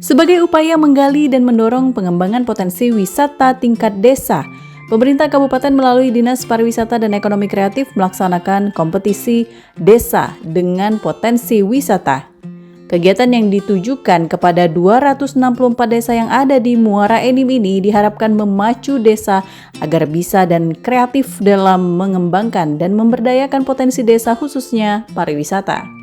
Sebagai upaya menggali dan mendorong pengembangan potensi wisata tingkat desa, pemerintah kabupaten melalui Dinas Pariwisata dan Ekonomi Kreatif melaksanakan kompetisi desa dengan potensi wisata. Kegiatan yang ditujukan kepada 264 desa yang ada di Muara Enim ini diharapkan memacu desa agar bisa dan kreatif dalam mengembangkan dan memberdayakan potensi desa khususnya pariwisata.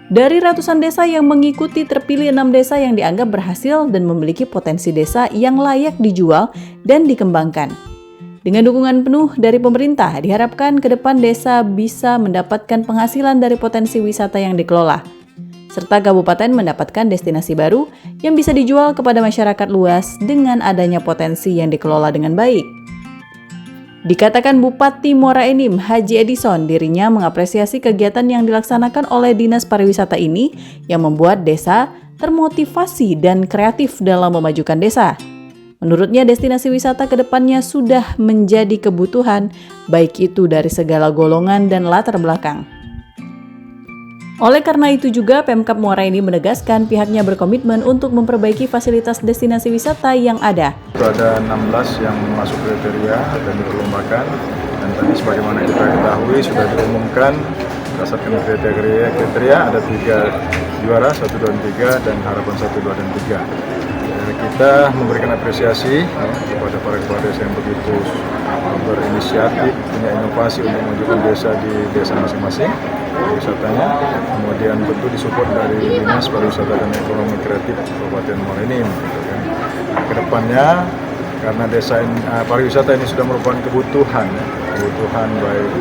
Dari ratusan desa yang mengikuti terpilih 6 desa yang dianggap berhasil dan memiliki potensi desa yang layak dijual dan dikembangkan. Dengan dukungan penuh dari pemerintah, diharapkan ke depan desa bisa mendapatkan penghasilan dari potensi wisata yang dikelola, serta kabupaten mendapatkan destinasi baru yang bisa dijual kepada masyarakat luas dengan adanya potensi yang dikelola dengan baik. Dikatakan Bupati Muara Enim, Haji Edison, dirinya mengapresiasi kegiatan yang dilaksanakan oleh Dinas Pariwisata ini yang membuat desa termotivasi dan kreatif dalam memajukan desa. Menurutnya, destinasi wisata ke depannya sudah menjadi kebutuhan, baik itu dari segala golongan dan latar belakang. Oleh karena itu juga, Pemkab Muara Enim menegaskan pihaknya berkomitmen untuk memperbaiki fasilitas destinasi wisata yang ada. Ada 16 yang masuk kriteria dan diperlombakan, dan tadi sebagaimana kita ketahui sudah diumumkan berdasarkan kriteria ada 3 juara, 1, 2, dan 3 dan harapan 1, 2, dan 3. Kita memberikan apresiasi kepada para kepala desa yang begitu berinisiatif, punya inovasi untuk memajukan desa di desa masing-masing wisatanya. Kemudian tentu disupport dari Dinas Pariwisata dan Ekonomi Kreatif Kabupaten Muara Enim. Kedepannya, karena desa ini, pariwisata ini sudah merupakan kebutuhan baik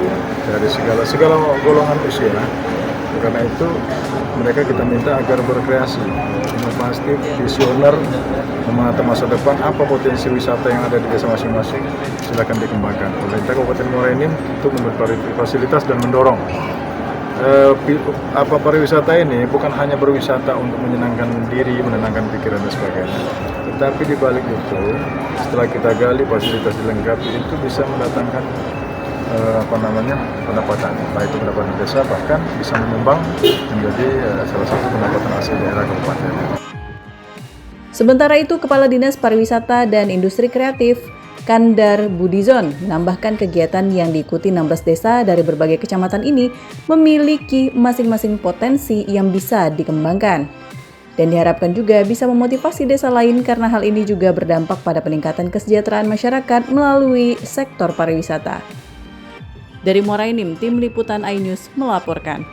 dari segala golongan usia. Karena itu mereka kita minta agar berkreasi, inovatif, visioner, menata masa depan, apa potensi wisata yang ada di desa masing-masing, silakan dikembangkan. Pemerintah Kabupaten Muara Enim untuk memberi fasilitas dan mendorong pariwisata ini bukan hanya berwisata untuk menyenangkan diri, menenangkan pikiran dan sebagainya, tetapi di balik itu setelah kita gali fasilitas dilengkapi itu bisa mendatangkan pendapatan, baik itu pendapatan desa bahkan bisa menyumbang menjadi salah satu pendapatan asli daerah kabupaten. Sementara itu, Kepala Dinas Pariwisata dan Industri Kreatif Kandar Budizon menambahkan kegiatan yang diikuti 16 desa dari berbagai kecamatan ini memiliki masing-masing potensi yang bisa dikembangkan. Dan diharapkan juga bisa memotivasi desa lain karena hal ini juga berdampak pada peningkatan kesejahteraan masyarakat melalui sektor pariwisata. Dari Muara Enim, Tim Liputan iNews melaporkan.